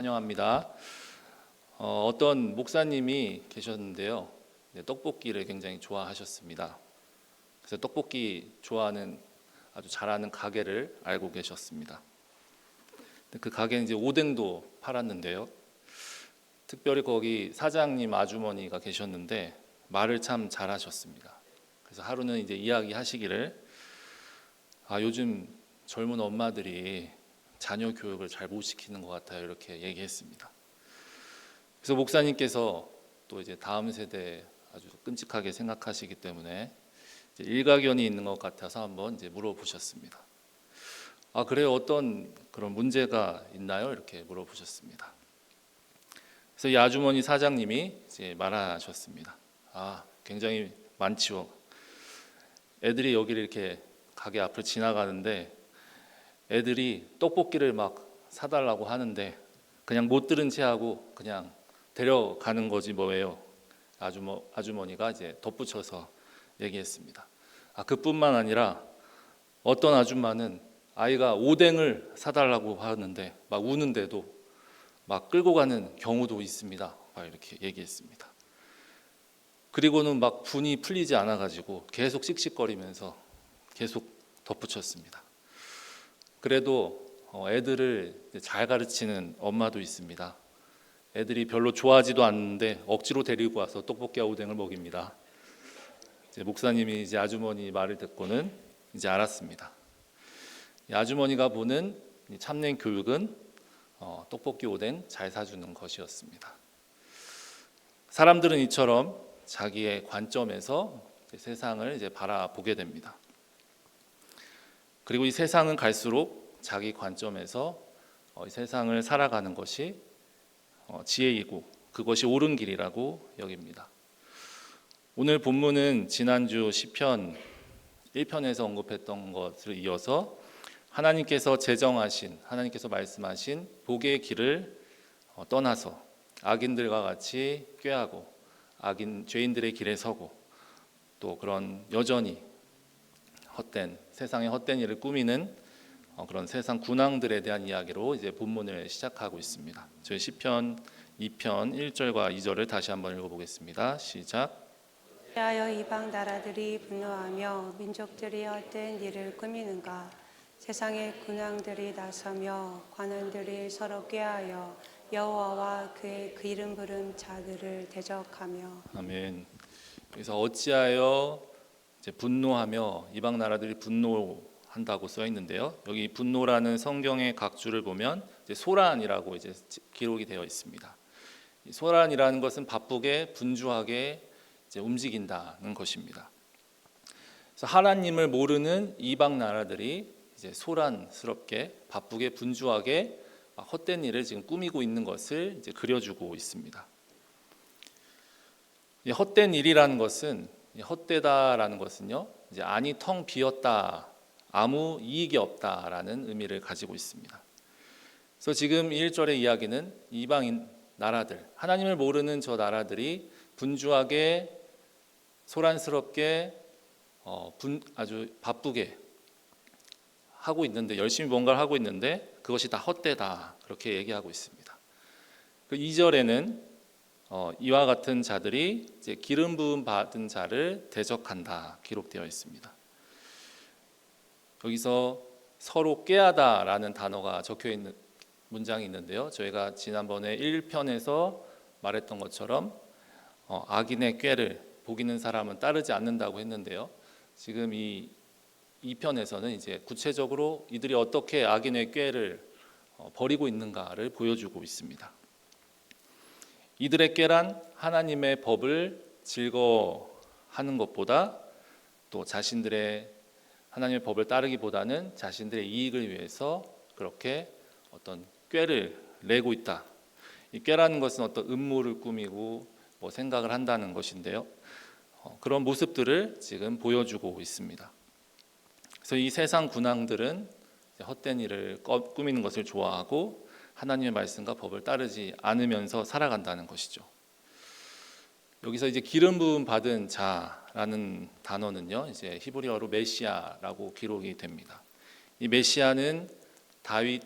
환영합니다. 어떤 목사님이 계셨는데요. 떡볶이를 굉장히 좋아하셨습니다. 그래서 떡볶이 좋아하는 아주 잘하는 가게를 알고 계셨습니다. 그 가게는 이제 오뎅도 팔았는데요. 특별히 거기 사장님 아주머니가 계셨는데 말을 참 잘하셨습니다. 그래서 하루는 이제 이야기하시기를 요즘 젊은 엄마들이 자녀 교육을 잘 못 시키는 것 같아요. 이렇게 얘기했습니다. 그래서 목사님께서 또 이제 다음 세대 아주 끔찍하게 생각하시기 때문에 이제 일가견이 있는 것 같아서 한번 이제 물어보셨습니다. 그래요? 어떤 그런 문제가 있나요? 이렇게 물어보셨습니다. 그래서 이 아주머니 사장님이 이제 말하셨습니다. 굉장히 많지요. 애들이 여기를 이렇게 가게 앞을 지나가는데 애들이 떡볶이를 막 사달라고 하는데 그냥 못 들은 채 하고 그냥 데려가는 거지 뭐예요. 아주머니가 이제 덧붙여서 얘기했습니다. 그뿐만 아니라 어떤 아줌마는 아이가 오뎅을 사달라고 하는데 막 우는데도 막 끌고 가는 경우도 있습니다. 막 이렇게 얘기했습니다. 그리고는 막 분이 풀리지 않아 가지고 계속 씩씩거리면서 계속 덧붙였습니다. 그래도 애들을 잘 가르치는 엄마도 있습니다. 애들이 별로 좋아하지도 않는데 억지로 데리고 와서 떡볶이와 오뎅을 먹입니다. 이제 목사님이 이제 아주머니 말을 듣고는 이제 알았습니다. 이 아주머니가 보는 참된 교육은 떡볶이 오뎅 잘 사주는 것이었습니다. 사람들은 이처럼 자기의 관점에서 세상을 이제 바라보게 됩니다. 그리고 이 세상은 갈수록 자기 관점에서 이 세상을 살아가는 것이 지혜이고 그것이 옳은 길이라고 여깁니다. 오늘 본문은 지난주 시편 1편에서 언급했던 것을 이어서 하나님께서 말씀하신 복의 길을 떠나서 악인들과 같이 꾀하고 죄인들의 길에 서고 또 그런 여전히 세상의 헛된 일을 꾸미는 그런 세상 군왕들에 대한 이야기로 이제 본문을 시작하고 있습니다. 저희 시편 2편 1절과 2절을 다시 한번 읽어보겠습니다. 시작. 하여 이방 나라들이 분노하며 민족들이 헛된 일을 꾸미는가. 세상의 군왕들이 나서며 관원들이 서로 꾀하여 여호와와 그의 그 이름 부른 자들을 대적하며. 아멘. 그래서 어찌하여 이제 분노하며 이방 나라들이 분노한다고 써 있는데요. 여기 분노라는 성경의 각주를 보면 이제 소란이라고 이제 기록이 되어 있습니다. 이 소란이라는 것은 바쁘게 분주하게 이제 움직인다는 것입니다. 그래서 하나님을 모르는 이방 나라들이 이제 소란스럽게 바쁘게 분주하게 헛된 일을 지금 꾸미고 있는 것을 이제 그려주고 있습니다. 이 헛된 일이라는 것은 헛되다라는 것은요, 이제 안이 텅 비었다, 아무 이익이 없다라는 의미를 가지고 있습니다. 그래서 지금 1절의 이야기는 이방인 나라들, 하나님을 모르는 저 나라들이 분주하게 소란스럽게 아주 바쁘게 하고 있는데, 열심히 뭔가를 하고 있는데 그것이 다 헛되다, 그렇게 얘기하고 있습니다. 그 2절에는 이와 같은 자들이 이제 기름 부음 받은 자를 대적한다 기록되어 있습니다. 여기서 서로 꾀하다라는 단어가 적혀 있는 문장이 있는데요. 저희가 지난번에 1편에서 말했던 것처럼 악인의 꾀를 복 있는 사람은 따르지 않는다고 했는데요. 지금 이 2편에서는 이제 구체적으로 이들이 어떻게 악인의 꾀를 버리고 있는가를 보여주고 있습니다. 이들의 꾀란 하나님의 법을 즐거워하는 것보다 또 자신들의 하나님의 법을 따르기보다는 자신들의 이익을 위해서 그렇게 어떤 꾀를 내고 있다. 이 꾀라는 것은 어떤 음모를 꾸미고 생각을 한다는 것인데요. 그런 모습들을 지금 보여주고 있습니다. 그래서 이 세상 군왕들은 헛된 일을 꾸미는 것을 좋아하고 하나님의 말씀과 법을 따르지 않으면서 살아간다는 것이죠. 여기서 이제 기름 부음 받은 자라는 단어는요, 이제 히브리어로 메시아라고 기록이 됩니다. 이 메시아는 다윗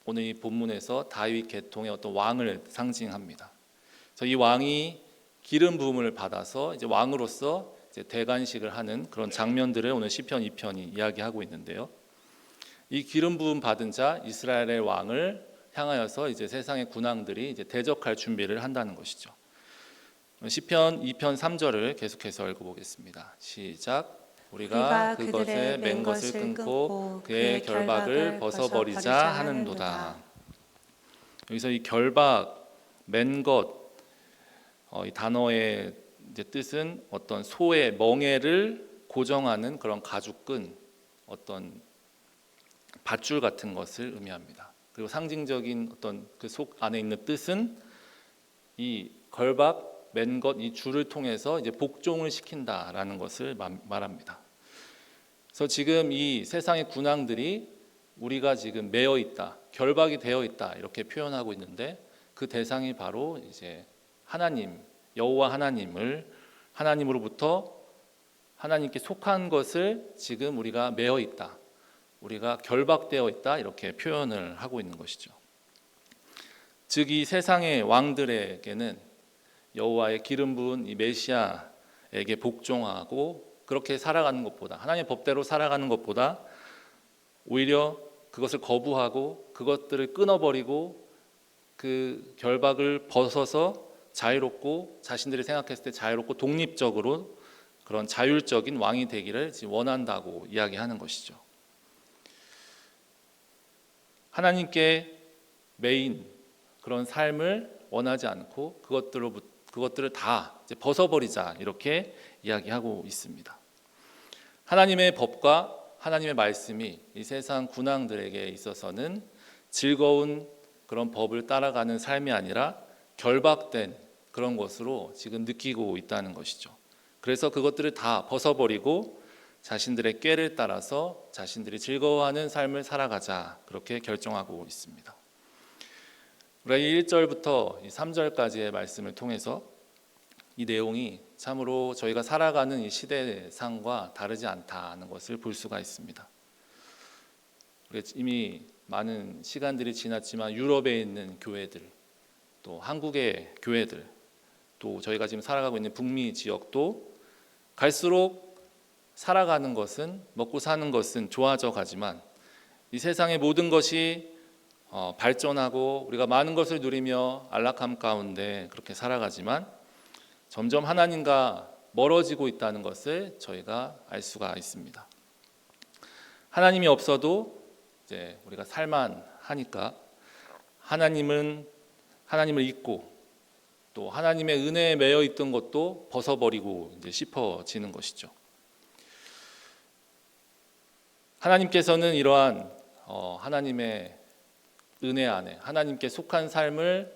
오늘 이 본문에서 다윗 계통의 어떤 왕을 상징합니다. 그래서 이 왕이 기름 부음을 받아서 이제 왕으로서 이제 대관식을 하는 그런 장면들을 오늘 시편 2편이 이야기하고 있는데요. 이 기름 부음 받은 자 이스라엘의 왕을 향하여서 이제 세상의 군왕들이 이제 대적할 준비를 한다는 것이죠. 시편 2편 3절을 계속해서 읽어보겠습니다. 시작. 우리가 그것에 맨 것을 끊고 그의 결박을 벗어버리자 하는도다. 여기서 이 결박, 맨 것, 이 단어의 이제 뜻은 어떤 소의 멍에를 고정하는 그런 가죽끈, 어떤 밧줄 같은 것을 의미합니다. 그리고 상징적인 어떤 그 속 안에 있는 뜻은 이 결박, 맨 것, 이 줄을 통해서 이제 복종을 시킨다라는 것을 말합니다. 그래서 지금 이 세상의 군왕들이 우리가 지금 매여 있다, 결박이 되어 있다 이렇게 표현하고 있는데 그 대상이 바로 이제 하나님, 여호와 하나님으로부터 하나님께 속한 것을 지금 우리가 매여 있다, 우리가 결박되어 있다 이렇게 표현을 하고 있는 것이죠. 즉 이 세상의 왕들에게는 여호와의 기름 부은 이 메시아에게 복종하고 그렇게 살아가는 것보다, 하나님의 법대로 살아가는 것보다 오히려 그것을 거부하고 그것들을 끊어버리고 그 결박을 벗어서 자유롭고 자신들이 생각했을 때 자유롭고 독립적으로 그런 자율적인 왕이 되기를 원한다고 이야기하는 것이죠. 하나님께 매인 그런 삶을 원하지 않고 그것들을 다 이제 벗어버리자 이렇게 이야기하고 있습니다. 하나님의 법과 하나님의 말씀이 이 세상 군왕들에게 있어서는 즐거운 그런 법을 따라가는 삶이 아니라 결박된 그런 것으로 지금 느끼고 있다는 것이죠. 그래서 그것들을 다 벗어버리고 자신들의 꾀를 따라서 자신들이 즐거워하는 삶을 살아가자 그렇게 결정하고 있습니다. 우리가 1절부터 3절까지의 말씀을 통해서 이 내용이 참으로 저희가 살아가는 이 시대상과 다르지 않다는 것을 볼 수가 있습니다. 이미 많은 시간들이 지났지만 유럽에 있는 교회들, 또 한국의 교회들, 또 저희가 지금 살아가고 있는 북미 지역도 갈수록 살아가는 것은, 먹고 사는 것은 좋아져 가지만 이 세상의 모든 것이 발전하고 우리가 많은 것을 누리며 안락함 가운데 그렇게 살아가지만 점점 하나님과 멀어지고 있다는 것을 저희가 알 수가 있습니다. 하나님이 없어도 이제 우리가 살만하니까 하나님을 잊고 또 하나님의 은혜에 매여 있던 것도 벗어버리고 이제 싶어지는 것이죠. 하나님께서는 이러한 하나님의 은혜 안에 하나님께 속한 삶을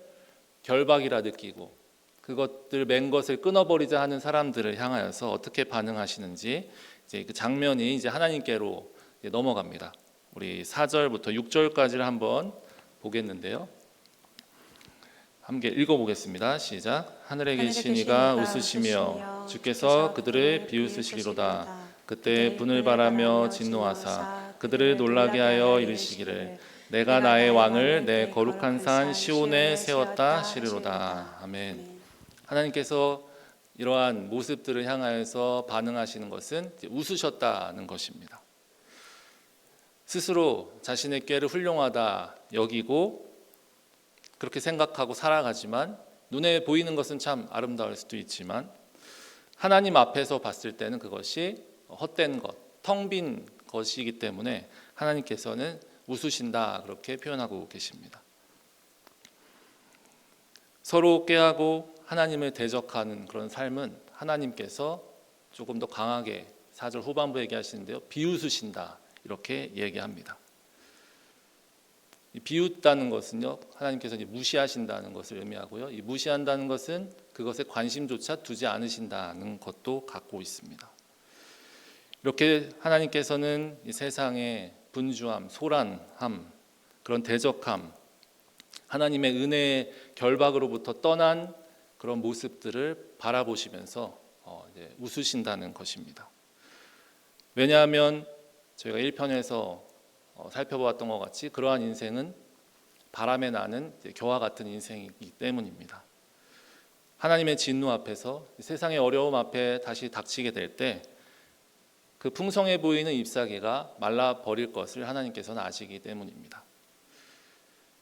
결박이라 느끼고 그것들 맨 것을 끊어버리자 하는 사람들을 향하여서 어떻게 반응하시는지 이제 그 장면이 이제 하나님께로 이제 넘어갑니다. 우리 4절부터 6절까지를 한번 보겠는데요. 함께 읽어보겠습니다. 시작. 하늘에 계신 이가 웃으시며 주께서 그들을 비웃으시리로다. 그때 분을 바라며 진노하사 그들을 놀라게 하여 이르시기를 내가 나의 왕을 내 거룩한 산 시온에 세웠다 하시리로다. 아멘. 하나님께서 이러한 모습들을 향하여서 반응하시는 것은 웃으셨다는 것입니다. 스스로 자신의 꾀를 훌륭하다 여기고 그렇게 생각하고 살아가지만 눈에 보이는 것은 참 아름다울 수도 있지만 하나님 앞에서 봤을 때는 그것이 헛된 것, 텅 빈 것이기 때문에 하나님께서는 웃으신다 그렇게 표현하고 계십니다. 서로 꾀하고 하나님을 대적하는 그런 삶은 하나님께서 조금 더 강하게 4절 후반부에 얘기하시는데요. 비웃으신다 이렇게 얘기합니다. 비웃다는 것은요, 하나님께서 무시하신다는 것을 의미하고요. 이 무시한다는 것은 그것에 관심조차 두지 않으신다는 것도 갖고 있습니다. 이렇게 하나님께서는 이 세상의 분주함, 소란함, 그런 대적함, 하나님의 은혜의 결박으로부터 떠난 그런 모습들을 바라보시면서 이제 웃으신다는 것입니다. 왜냐하면 저희가 1편에서 살펴보았던 것 같이 그러한 인생은 바람에 나는 겨와 같은 인생이기 때문입니다. 하나님의 진노 앞에서 세상의 어려움 앞에 다시 닥치게 될 때 그 풍성해 보이는 잎사귀가 말라 버릴 것을 하나님께서는 아시기 때문입니다.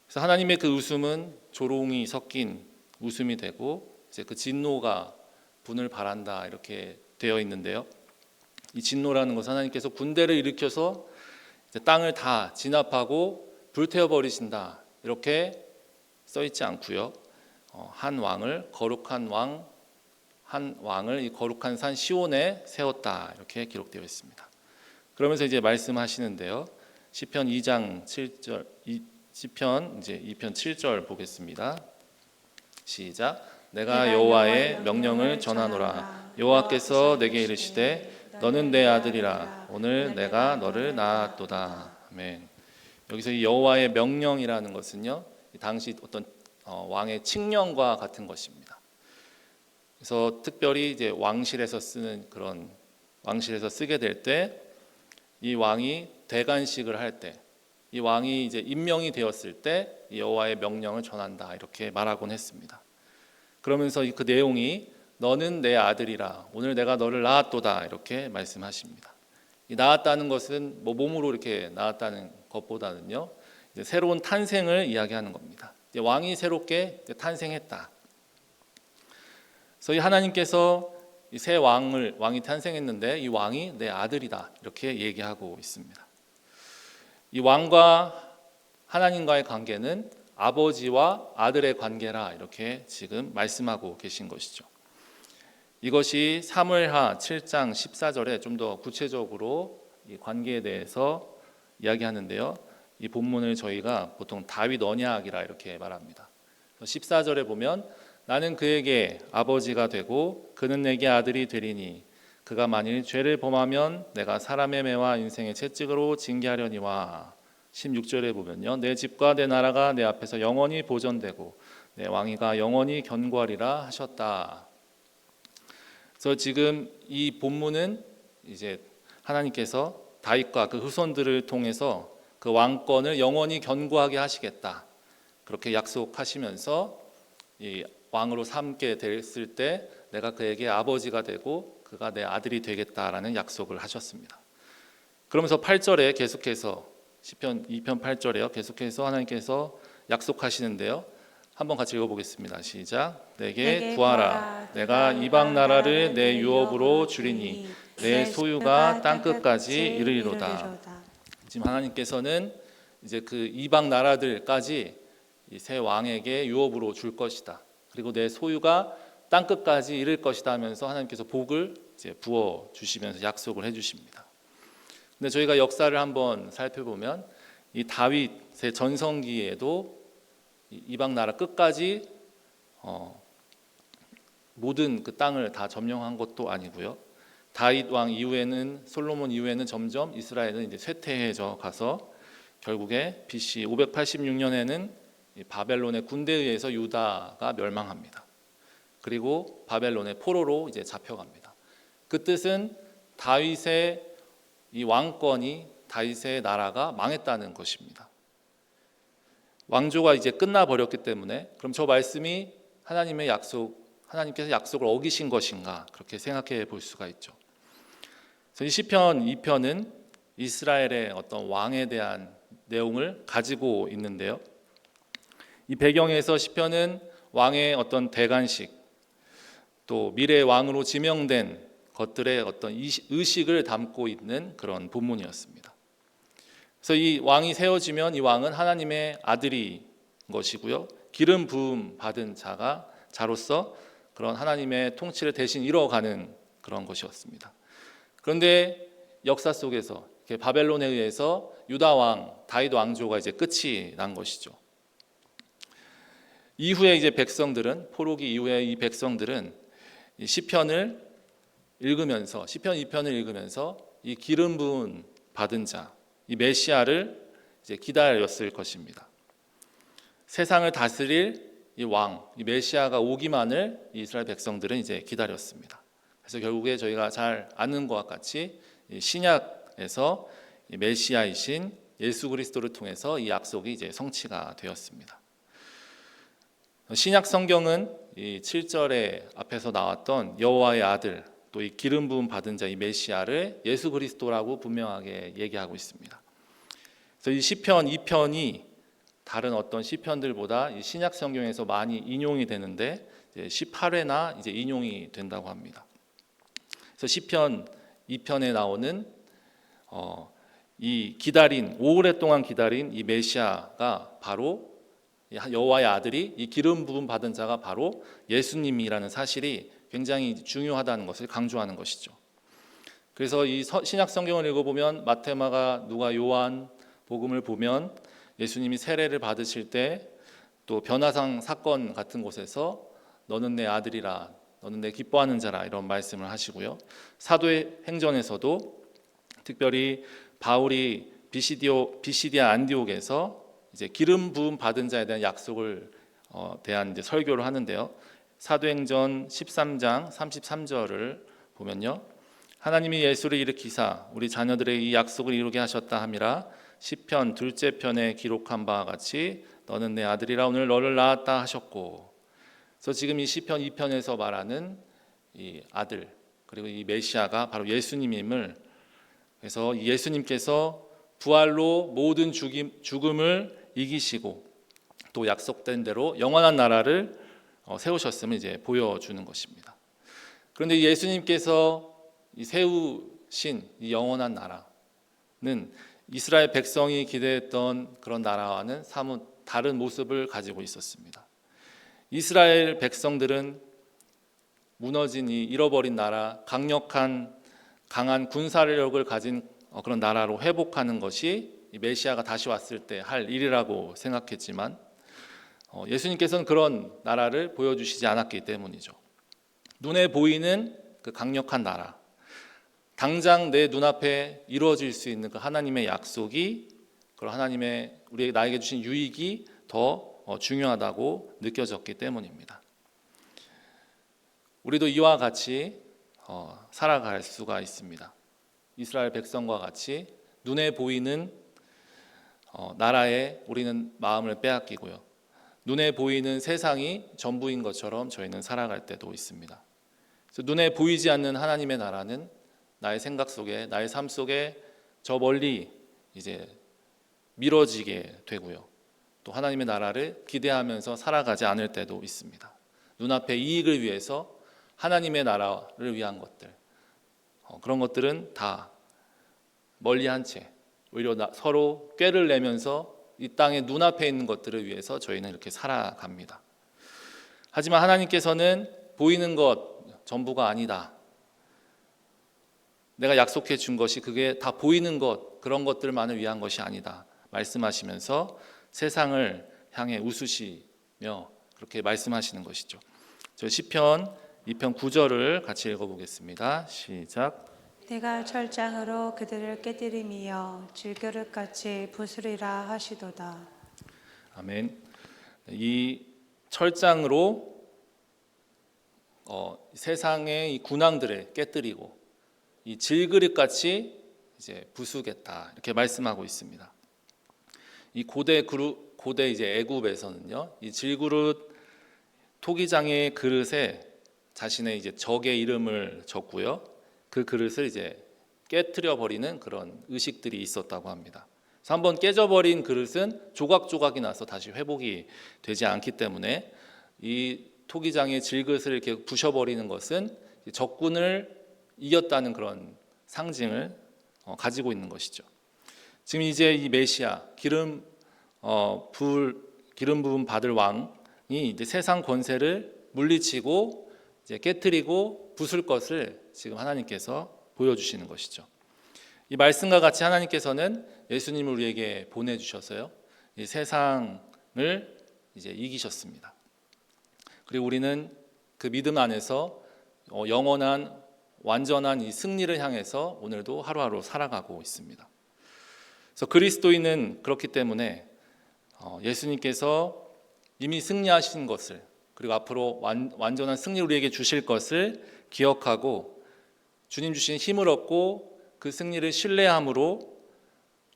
그래서 하나님의 그 웃음은 조롱이 섞인 웃음이 되고 이제 그 진노가 분을 발한다 이렇게 되어 있는데요. 이 진노라는 것은 하나님께서 군대를 일으켜서 이제 땅을 다 진압하고 불태워 버리신다 이렇게 써 있지 않고요. 한 왕을 이 거룩한 산 시온에 세웠다 이렇게 기록되어 있습니다. 그러면서 이제 말씀하시는데요. 시편 2장 7절 시편 이제 2편 7절 보겠습니다. 시작. 내가 여호와의 명령을 전하노라. 여호와께서 내게 이르시되 너는 내 아들이라. 오늘 내가 너를 낳았도다. 아멘. 여기서 이 여호와의 명령이라는 것은요. 당시 어떤 왕의 칙령과 같은 것입니다. 그래서 특별히 이제 왕실에서 쓰게 될 때 이 왕이 대관식을 할 때, 이 왕이 이제 임명이 되었을 때 여호와의 명령을 전한다 이렇게 말하곤 했습니다. 그러면서 그 내용이 너는 내 아들이라. 오늘 내가 너를 낳았도다 이렇게 말씀하십니다. 이 낳았다는 것은 뭐 몸으로 이렇게 낳았다는 것보다는요, 이제 새로운 탄생을 이야기하는 겁니다. 이제 왕이 새롭게 탄생했다. 그래서 이 하나님께서 이 새 왕이 탄생했는데 이 왕이 내 아들이다 이렇게 얘기하고 있습니다. 이 왕과 하나님과의 관계는 아버지와 아들의 관계라 이렇게 지금 말씀하고 계신 것이죠. 이것이 사무엘하 7장 14절에 좀 더 구체적으로 이 관계에 대해서 이야기하는데요. 이 본문을 저희가 보통 다윗 언약이라 이렇게 말합니다. 14절에 보면 나는 그에게 아버지가 되고 그는 내게 아들이 되리니 그가 만일 죄를 범하면 내가 사람의 매와 인생의 채찍으로 징계하려니와 16절에 보면요. 내 집과 내 나라가 내 앞에서 영원히 보존되고 내 왕위가 영원히 견고하리라 하셨다. 그래서 지금 이 본문은 이제 하나님께서 다윗과 그 후손들을 통해서 그 왕권을 영원히 견고하게 하시겠다. 그렇게 약속하시면서 이 왕으로 삼게 됐을 때 내가 그에게 아버지가 되고 그가 내 아들이 되겠다라는 약속을 하셨습니다. 그러면서 8절에 계속해서 시편 2편 8절에요. 계속해서 하나님께서 약속하시는데요. 한번 같이 읽어보겠습니다. 시작. 내게 구하라. 내가 이방 나라를 내 유업으로 주리니 내 소유가 땅끝까지 이르리로다. 지금 하나님께서는 이제 그 이방 나라들까지 이 새 왕에게 유업으로 줄 것이다. 그리고 내 소유가 땅끝까지 이를 것이다 하면서 하나님께서 복을 이제 부어 주시면서 약속을 해주십니다. 근데 저희가 역사를 한번 살펴보면 이 다윗의 전성기에도 이방 나라 끝까지 모든 그 땅을 다 점령한 것도 아니고요. 다윗 왕 이후에는 솔로몬 이후에는 점점 이스라엘은 이제 쇠퇴해져 가서 결국에 BC 586년에는 바벨론의 군대에 의해서 유다가 멸망합니다. 그리고 바벨론의 포로로 이제 잡혀갑니다. 그 뜻은 다윗의 이 왕권이 다윗의 나라가 망했다는 것입니다. 왕조가 이제 끝나 버렸기 때문에 그럼 저 말씀이 하나님께서 약속을 어기신 것인가 그렇게 생각해 볼 수가 있죠. 그래서 이 시편 2편은 이스라엘의 어떤 왕에 대한 내용을 가지고 있는데요. 이 배경에서 시편은 왕의 어떤 대관식 또 미래의 왕으로 지명된 것들의 어떤 의식을 담고 있는 그런 본문이었습니다. 그래서 이 왕이 세워지면 이 왕은 하나님의 아들인 것이고요. 기름 부음 받은 자로서 그런 하나님의 통치를 대신 이뤄가는 그런 것이었습니다. 그런데 역사 속에서 바벨론에 의해서 유다 왕 다윗 왕조가 이제 끝이 난 것이죠. 이후에 이제 포로기 이후에 이 백성들은 이 시편을 읽으면서 시편 2편을 읽으면서 이 기름 부은 받은 자, 이 메시아를 이제 기다렸을 것입니다. 세상을 다스릴 이 왕, 이 메시아가 오기만을 이스라엘 백성들은 이제 기다렸습니다. 그래서 결국에 저희가 잘 아는 것과 같이 이 신약에서 이 메시아이신 예수 그리스도를 통해서 이 약속이 이제 성취가 되었습니다. 신약 성경은 이 7절에 앞에서 나왔던 여호와의 아들, 또 이 기름 부음 받은 자 이 메시아를 예수 그리스도라고 분명하게 얘기하고 있습니다. 그래서 이 시편 2편이 다른 어떤 시편들보다 이 신약 성경에서 많이 인용이 되는데 18회나 이제 인용이 된다고 합니다. 그래서 시편 2편에 나오는 이 기다린 오랫동안 기다린 이 메시아가 바로 여호와의 아들이 이 기름 부음 받은 자가 바로 예수님이라는 사실이 굉장히 중요하다는 것을 강조하는 것이죠. 그래서 이 신약 성경을 읽어보면 마태, 마가, 누가, 요한 복음을 보면 예수님이 세례를 받으실 때 또 변화상 사건 같은 곳에서 너는 내 아들이라, 너는 내 기뻐하는 자라 이런 말씀을 하시고요. 사도의 행전에서도 특별히 바울이 비시디아 안디옥에서 이제 기름 부음 받은 자에 대한 약속을 대한 이제 설교를 하는데요. 사도행전 13장 33절을 보면요. 하나님이 예수를 일으키사 우리 자녀들의 이 약속을 이루게 하셨다 함이라. 시편 둘째 편에 기록한 바와 같이 너는 내 아들이라 오늘 너를 낳았다 하셨고. 그래서 지금 이 시편 2편에서 말하는 이 아들 그리고 이 메시아가 바로 예수님임을, 그래서 예수님께서 부활로 모든 죽음을 이기시고 또 약속된 대로 영원한 나라를 세우셨음을 이제 보여주는 것입니다. 그런데 예수님께서 이 세우신 이 영원한 나라는 이스라엘 백성이 기대했던 그런 나라와는 사뭇 다른 모습을 가지고 있었습니다. 이스라엘 백성들은 무너진 이 잃어버린 나라, 강력한 강한 군사력을 가진 그런 나라로 회복하는 것이 이 메시아가 다시 왔을 때 할 일이라고 생각했지만 예수님께서는 그런 나라를 보여주시지 않았기 때문이죠. 눈에 보이는 그 강력한 나라, 당장 내 눈앞에 이루어질 수 있는 그 하나님의 약속이, 그런 하나님의 나에게 주신 유익이 더 중요하다고 느껴졌기 때문입니다. 우리도 이와 같이 살아갈 수가 있습니다. 이스라엘 백성과 같이 눈에 보이는 나라에 우리는 마음을 빼앗기고요. 눈에 보이는 세상이 전부인 것처럼 저희는 살아갈 때도 있습니다. 그래서 눈에 보이지 않는 하나님의 나라는 나의 생각 속에, 나의 삶 속에 저 멀리 이제 미뤄지게 되고요. 또 하나님의 나라를 기대하면서 살아가지 않을 때도 있습니다. 눈앞의 이익을 위해서 하나님의 나라를 위한 것들, 그런 것들은 다 멀리한 채 오히려 서로 꾀를 내면서 이 땅의 눈앞에 있는 것들을 위해서 저희는 이렇게 살아갑니다. 하지만 하나님께서는 보이는 것 전부가 아니다. 내가 약속해 준 것이 그게 다 보이는 것, 그런 것들만을 위한 것이 아니다 말씀하시면서 세상을 향해 웃으시며 그렇게 말씀하시는 것이죠. 저 시편 2편 9절을 같이 읽어보겠습니다. 시작. 내가 철장으로 그들을 깨뜨리며 질그릇같이 부수리라 하시도다. 아멘. 이 철장으로 세상의 이 군왕들을 깨뜨리고 이 질그릇같이 이제 부수겠다 이렇게 말씀하고 있습니다. 이 고대 이제 애굽에서는요, 이 질그릇 토기장의 그릇에 자신의 이제 적의 이름을 적고요, 그 그릇을 이제 깨트려 버리는 그런 의식들이 있었다고 합니다. 그래서 한번 깨져버린 그릇은 조각조각이 나서 다시 회복이 되지 않기 때문에 이 토기장의 질그릇을 이렇게 부셔버리는 것은 적군을 이겼다는 그런 상징을 가지고 있는 것이죠. 지금 이제 이 메시아 기름 부음 받을 왕이 이제 세상 권세를 물리치고 이제 깨트리고 부술 것을 지금 하나님께서 보여주시는 것이죠. 이 말씀과 같이 하나님께서는 예수님을 우리에게 보내주셔서요, 이 세상을 이제 이기셨습니다. 그리고 우리는 그 믿음 안에서 영원한 완전한 이 승리를 향해서 오늘도 하루하루 살아가고 있습니다. 그래서 그리스도인은 그렇기 때문에 예수님께서 이미 승리하신 것을, 그리고 앞으로 완전한 승리를 우리에게 주실 것을 기억하고 주님 주신 힘을 얻고 그 승리를 신뢰함으로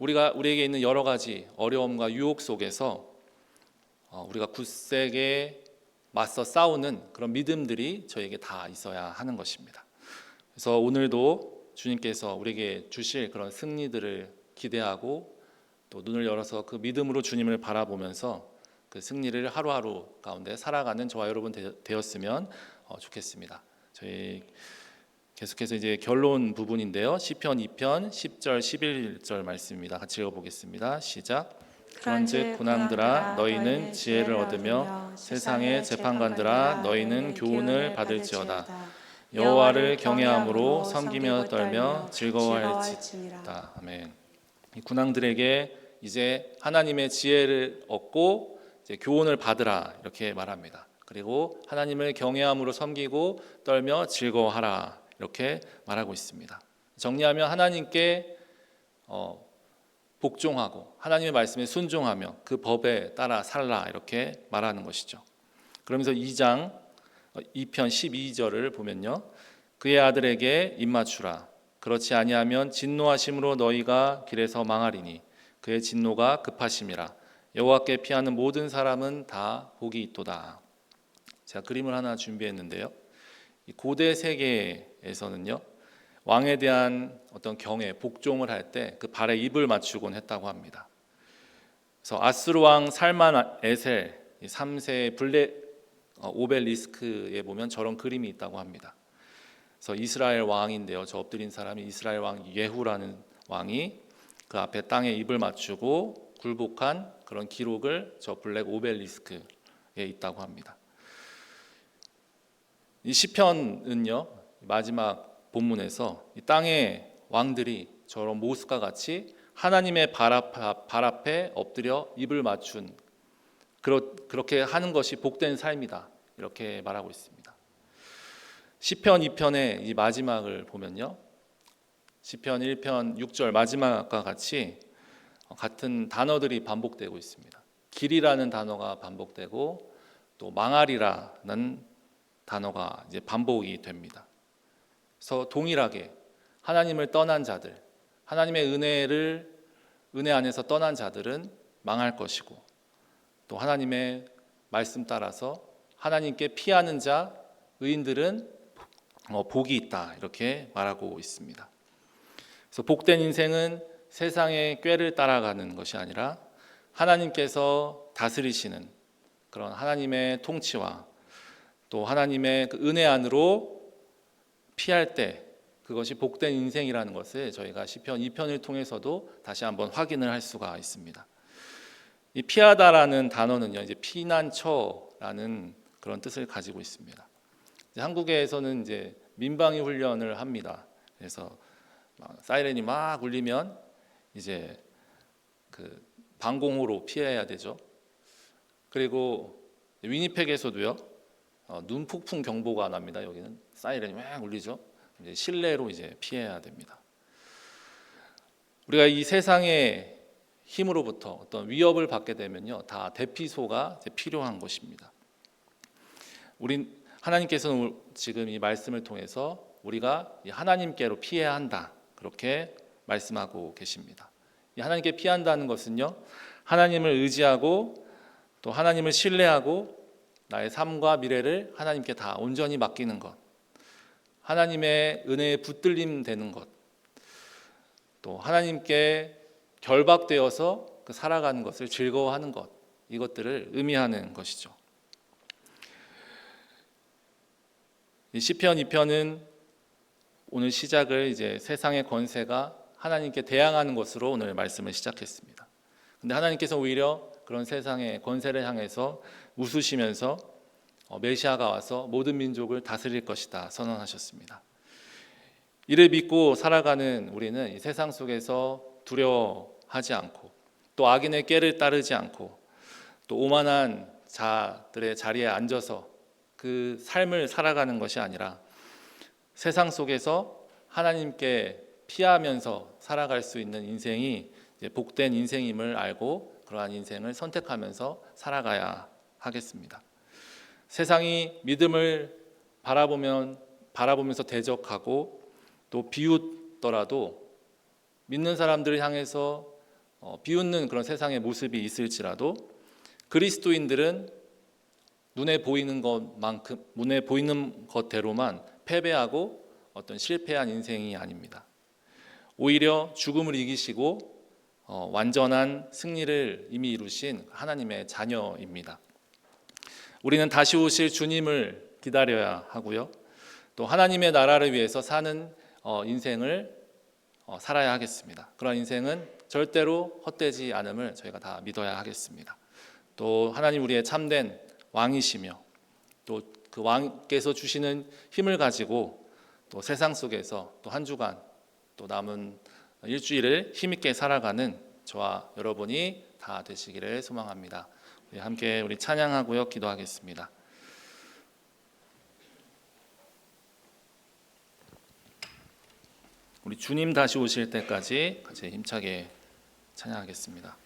우리에게 있는 여러 가지 어려움과 유혹 속에서 우리가 굳세게 맞서 싸우는 그런 믿음들이 저에게 다 있어야 하는 것입니다. 그래서 오늘도 주님께서 우리에게 주실 그런 승리들을 기대하고 또 눈을 열어서 그 믿음으로 주님을 바라보면서 그 승리를 하루하루 가운데 살아가는 저와 여러분 되었으면 좋겠습니다. 저희 계속해서 이제 결론 부분인데요. 시편 2편 10절 11절 말씀입니다. 같이 읽어보겠습니다. 시작. 그런즉 군왕들아 너희는 지혜를 얻으며 세상의 재판관들아 너희는 교훈을 받을지어다. 여호와를 경외함으로 섬기며 떨며 즐거워할지다. 아멘. 이 군왕들에게 이제 하나님의 지혜를 얻고 이제 교훈을 받으라 이렇게 말합니다. 그리고 하나님을 경외함으로 섬기고 떨며 즐거워하라 이렇게 말하고 있습니다. 정리하면 하나님께 복종하고 하나님의 말씀에 순종하며 그 법에 따라 살라 이렇게 말하는 것이죠. 그러면서 2편 12절을 보면요. 그의 아들에게 입맞추라. 그렇지 아니하면 진노하심으로 너희가 길에서 망하리니 그의 진노가 급하심이라. 여호와께 피하는 모든 사람은 다 복이 있도다. 제가 그림을 하나 준비했는데요. 이 고대 세계에서는요. 왕에 대한 어떤 경외, 복종을 할 때 그 발에 입을 맞추곤 했다고 합니다. 그래서 아수르 왕 살만 에셀 3세 오벨리스크에 보면 저런 그림이 있다고 합니다. 그래서 이스라엘 왕인데요. 저 엎드린 사람이 이스라엘 왕 예후라는 왕이 그 앞에 땅에 입을 맞추고 굴복한 그런 기록을 저 블랙 오벨리스크에 있다고 합니다. 이 시편은요. 마지막 본문에서 이 땅의 왕들이 저런 모습과 같이 하나님의 발 앞에 엎드려 입을 맞춘 그렇게 하는 것이 복된 삶이다 이렇게 말하고 있습니다. 시편 2편의 이 마지막을 보면요, 시편 1편 6절 마지막과 같이 같은 단어들이 반복되고 있습니다. 길이라는 단어가 반복되고 또 망하리라는 단어가 이제 반복이 됩니다. 그래서 동일하게 하나님을 떠난 자들, 하나님의 은혜 안에서 떠난 자들은 망할 것이고 또 하나님의 말씀 따라서 하나님께 피하는 자, 의인들은 복이 있다 이렇게 말하고 있습니다. 그래서 복된 인생은 세상의 꾀를 따라가는 것이 아니라 하나님께서 다스리시는 그런 하나님의 통치와 또 하나님의 그 은혜 안으로 피할 때 그것이 복된 인생이라는 것을 저희가 시편 2편을 통해서도 다시 한번 확인을 할 수가 있습니다. 이 피하다라는 단어는요, 이제 피난처라는 그런 뜻을 가지고 있습니다. 이제 한국에서는 이제 민방위 훈련을 합니다. 그래서 사이렌이 막 울리면 이제 그 방공호로 피해야 되죠. 그리고 위니펙에서도요, 눈폭풍 경보가 납니다. 여기는 사이렌이 막 울리죠. 이제 실내로 이제 피해야 됩니다. 우리가 이 세상의 힘으로부터 어떤 위협을 받게 되면요, 다 대피소가 필요한 것입니다. 하나님께서는 지금 이 말씀을 통해서 우리가 하나님께로 피해야 한다 그렇게 말씀하고 계십니다. 이 하나님께 피한다는 것은요, 하나님을 의지하고 또 하나님을 신뢰하고 나의 삶과 미래를 하나님께 다 온전히 맡기는 것, 하나님의 은혜에 붙들림 되는 것, 또 하나님께 결박되어서 살아가는 것을 즐거워하는 것, 이것들을 의미하는 것이죠. 이 시편 2편은 오늘 시작을 이제 세상의 권세가 하나님께 대항하는 것으로 오늘 말씀을 시작했습니다. 근데 하나님께서 오히려 그런 세상의 권세를 향해서 웃으시면서 메시아가 와서 모든 민족을 다스릴 것이다 선언하셨습니다. 이를 믿고 살아가는 우리는 이 세상 속에서 두려워하지 않고 또 악인의 꾀를 따르지 않고 또 오만한 자들의 자리에 앉아서 그 삶을 살아가는 것이 아니라 세상 속에서 하나님께 피하면서 살아갈 수 있는 인생이 이제 복된 인생임을 알고 그러한 인생을 선택하면서 살아가야 하겠습니다. 세상이 믿음을 바라보면서 대적하고 또 비웃더라도 믿는 사람들을 향해서 비웃는 그런 세상의 모습이 있을지라도 그리스도인들은 눈에 보이는 것대로만 패배하고 어떤 실패한 인생이 아닙니다. 오히려 죽음을 이기시고 완전한 승리를 이미 이루신 하나님의 자녀입니다. 우리는 다시 오실 주님을 기다려야 하고요. 또 하나님의 나라를 위해서 사는 인생을 살아야 하겠습니다. 그런 인생은 절대로 헛되지 않음을 저희가 다 믿어야 하겠습니다. 또 하나님 우리의 참된 왕이시며 또 그 왕께서 주시는 힘을 가지고 또 세상 속에서 또 한 주간 또 남은 일주일을 힘있게 살아가는 저와 여러분이 다 되시기를 소망합니다. 함께 우리 찬양하고요, 기도하겠습니다. 우리 주님 다시 오실 때까지 같이 힘차게 찬양하겠습니다.